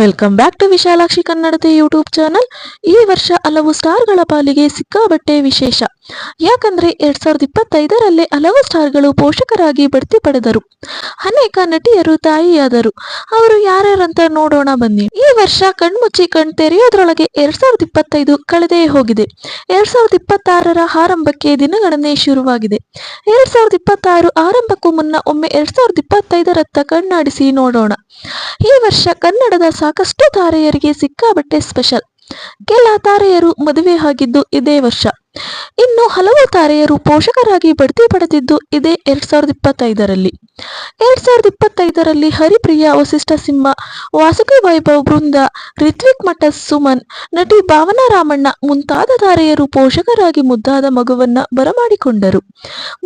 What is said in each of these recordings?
Welcome back to Vishalakshi Kannadathe YouTube channel. ಈ ವರ್ಷ ಹಲವು ಸ್ಟಾರ್ಗಳ ಪಾಲಿಗೆ ಸಿಕ್ಕಾಬಟ್ಟೆ ವಿಶೇಷ. ಯಾಕಂದ್ರೆ 2025ರಲ್ಲಿ ಹಲವು ಸ್ಟಾರ್ಗಳು ಪೋಷಕರಾಗಿ ಬಡ್ತಿ ಪಡೆದರು. ಅನೇಕ ನಟಿಯರು ತಾಯಿಯಾದರು. ಅವರು ಯಾರ್ಯಾರಂತ ನೋಡೋಣ ಬನ್ನಿ. ಈ ವರ್ಷ ಕಣ್ಮುಚ್ಚಿ ಕಣ್ ತೆರೆಯೋದ್ರೊಳಗೆ 2025 ಕಳೆದೇ ಹೋಗಿದೆ. 2026ರ ಆರಂಭಕ್ಕೆ ದಿನಗಣನೆ ಶುರುವಾಗಿದೆ. 2026 ಆರಂಭಕ್ಕೂ ಮುನ್ನ ಒಮ್ಮೆ 2025ರತ್ತ ಕಣ್ಣಾಡಿಸಿ ನೋಡೋಣ. ಈ ವರ್ಷ ಕನ್ನಡದ ಸಾಕಷ್ಟು ತಾರೆಯರಿಗೆ ಸಿಕ್ಕಾಬಟ್ಟೆ ಸ್ಪೆಷಲ್. ಕೆಲ ತಾರೆಯರು ಮದುವೆ ಆಗಿದ್ದು ಇದೇ ವರ್ಷ. ಇನ್ನು ಹಲವು ತಾರೆಯರು ಪೋಷಕರಾಗಿ ಬಡ್ತಿ ಪಡೆದಿದ್ದು ಇದೇ 2025ರಲ್ಲಿ. 2025ರಲ್ಲಿ ಹರಿಪ್ರಿಯಾ ವಸಿಷ್ಠ ಸಿಂಹ, ವಾಸುಕಿ ವೈಭವ್ ಬೃಂದ, ರಿತ್ವಿಕ್ ಮಠ ಸುಮನ್, ನಟಿ ಭಾವನಾ ರಾಮಣ್ಣ ಮುಂತಾದ ತಾರೆಯರು ಪೋಷಕರಾಗಿ ಮುದ್ದಾದ ಮಗುವನ್ನ ಬರಮಾಡಿಕೊಂಡರು.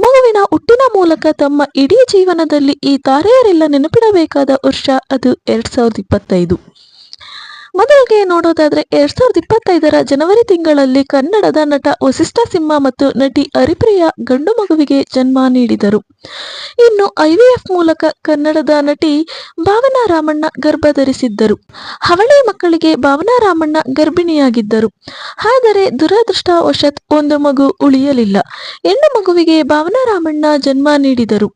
ಮಗುವಿನ ಹುಟ್ಟಿನ ಮೂಲಕ ತಮ್ಮ ಇಡೀ ಜೀವನದಲ್ಲಿ ಈ ತಾರೆಯರೆಲ್ಲ ನೆನಪಿಡಬೇಕಾದ ವರ್ಷ ಅದು 2025. ಮೊದಲಿಗೆ ನೋಡೋದಾದ್ರೆ 2025ರ ಜನವರಿ ತಿಂಗಳಲ್ಲಿ ಕನ್ನಡದ ನಟ ವಸಿಷ್ಠ ಸಿಂಹ ಮತ್ತು ನಟಿ ಹರಿಪ್ರಿಯಾ ಗಂಡು ಮಗುವಿಗೆ ಜನ್ಮ ನೀಡಿದರು. ಇನ್ನು IVF ಮೂಲಕ ಕನ್ನಡದ ನಟಿ ಭಾವನಾ ರಾಮಣ್ಣ ಗರ್ಭ ಧರಿಸಿದ್ದರು. ಅವಳಿ ಮಕ್ಕಳಿಗೆ ಭಾವನಾ ರಾಮಣ್ಣ ಗರ್ಭಿಣಿಯಾಗಿದ್ದರು. ಆದರೆ ದುರದೃಷ್ಟವಶಾತ್ ಒಂದು ಮಗು ಉಳಿಯಲಿಲ್ಲ. ಹೆಣ್ಣು ಮಗುವಿಗೆ ಭಾವನಾ ರಾಮಣ್ಣ ಜನ್ಮ ನೀಡಿದರು.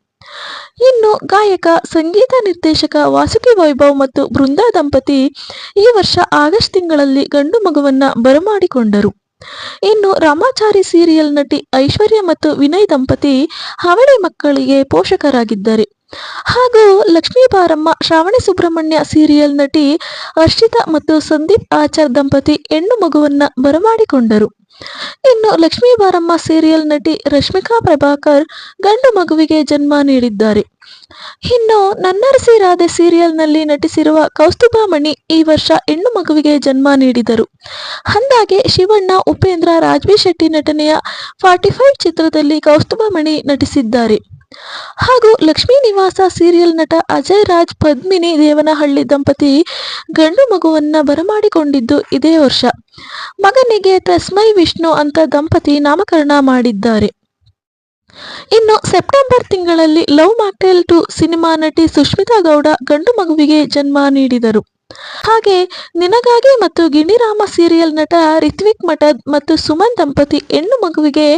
ಇನ್ನು ಗಾಯಕ, ಸಂಗೀತ ನಿರ್ದೇಶಕ ವಾಸುಕಿ ವೈಭವ್ ಮತ್ತು ಬೃಂದಾ ದಂಪತಿ ಈ ವರ್ಷ ಆಗಸ್ಟ್ ತಿಂಗಳಲ್ಲಿ ಗಂಡು ಮಗುವನ್ನ ಬರಮಾಡಿಕೊಂಡರು. ಇನ್ನು ರಾಮಾಚಾರಿ ಸೀರಿಯಲ್ ನಟಿ ಐಶ್ವರ್ಯ ಮತ್ತು ವಿನಯ್ ದಂಪತಿ ಅವಳಿ ಮಕ್ಕಳಿಗೆ ಪೋಷಕರಾಗಿದ್ದಾರೆ. ಹಾಗೂ ಲಕ್ಷ್ಮೀ ಬಾರಮ್ಮ, ಶ್ರಾವಣಿ ಸುಬ್ರಹ್ಮಣ್ಯ ಸೀರಿಯಲ್ ನಟಿ ಹರ್ಷಿತಾ ಮತ್ತು ಸಂದೀಪ್ ಆಚಾರ್ ದಂಪತಿ ಹೆಣ್ಣು ಮಗುವನ್ನ ಬರಮಾಡಿಕೊಂಡರು. ಇನ್ನು ಲಕ್ಷ್ಮೀ ಬಾರಮ್ಮ ಸೀರಿಯಲ್ ನಟಿ ರಶ್ಮಿಕಾ ಪ್ರಭಾಕರ್ ಗಂಡು ಮಗುವಿಗೆ ಜನ್ಮ ನೀಡಿದ್ದಾರೆ. ಇನ್ನು ನನ್ನರಸಿ ರಾಧೆ ಸೀರಿಯಲ್ನಲ್ಲಿ ನಟಿಸಿರುವ ಕೌಸ್ತುಭ ಮಣಿ ಈ ವರ್ಷ ಹೆಣ್ಣು ಮಗುವಿಗೆ ಜನ್ಮ ನೀಡಿದರು. ಅಂದಾಗೆ ಶಿವಣ್ಣ, ಉಪೇಂದ್ರ, ರಾಜ್ಬಿ ಶೆಟ್ಟಿ ನಟನೆಯ 45 ಚಿತ್ರದಲ್ಲಿ ಕೌಸ್ತುಭ ಮಣಿ ನಟಿಸಿದ್ದಾರೆ. ಹಾಗೂ ಲಕ್ಷ್ಮೀ ನಿವಾಸ ಸೀರಿಯಲ್ ನಟ ಅಜಯ್ ರಾಜ್, ಪದ್ಮಿನಿ ದೇವನಹಳ್ಳಿ ದಂಪತಿ ಗಂಡು ಮಗುವನ್ನ ಬರಮಾಡಿಕೊಂಡಿದ್ದು ಇದೇ ವರ್ಷ. ಮಗನಿಗೆ ತಸ್ಮೈ ವಿಷ್ಣು ಅಂತ ದಂಪತಿ ನಾಮಕರಣ ಮಾಡಿದ್ದಾರೆ. ಇನ್ನು ಸೆಪ್ಟೆಂಬರ್ ತಿಂಗಳಲ್ಲಿ ಲವ್ ಮಾಕ್ಟೇಲ್ 2 ಸಿನಿಮಾ ನಟಿ ಸುಷ್ಮಿತಾ ಗೌಡ ಗಂಡು ಮಗುವಿಗೆ ಜನ್ಮ ನೀಡಿದರು. ಹಾಗೆ ನಿನಗಾಗಿ ಮತ್ತು ಗಿಣಿರಾಮ ಸೀರಿಯಲ್ ನಟ ರಿತ್ವಿಕ್ ಮಠದ್ ಮತ್ತು ಸುಮನ್ ದಂಪತಿ ಹೆಣ್ಣು ಮಗುವಿಗೆ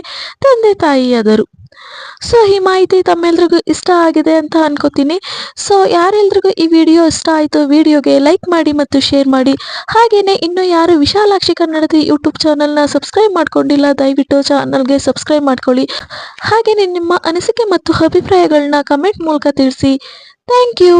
ತಂದೆ ತಾಯಿಯಾದರು. ಸೊ ಈ ಮಾಹಿತಿ ತಮ್ಮೆಲ್ರಿಗೂ ಇಷ್ಟ ಆಗಿದೆ ಅಂತ ಅನ್ಕೋತೀನಿ. ಸೊ ಯಾರೆಲ್ರಿಗೂ ಈ ವಿಡಿಯೋ ಇಷ್ಟ ಆಯಿತು, ವಿಡಿಯೋಗೆ ಲೈಕ್ ಮಾಡಿ ಮತ್ತು ಶೇರ್ ಮಾಡಿ. ಹಾಗೆಯೇ ಇನ್ನೂ ಯಾರು ವಿಶಾಲಾಕ್ಷಿ ಕನ್ನಡದ ಯೂಟ್ಯೂಬ್ ಚಾನಲ್ನ ಸಬ್ಸ್ಕ್ರೈಬ್ ಮಾಡ್ಕೊಂಡಿಲ್ಲ, ದಯವಿಟ್ಟು ಚಾನಲ್ಗೆ ಸಬ್ಸ್ಕ್ರೈಬ್ ಮಾಡ್ಕೊಳ್ಳಿ. ಹಾಗೆಯೇ ನಿಮ್ಮ ಅನಿಸಿಕೆ ಮತ್ತು ಅಭಿಪ್ರಾಯಗಳನ್ನ ಕಮೆಂಟ್ ಮೂಲಕ ತಿಳಿಸಿ. Thank you.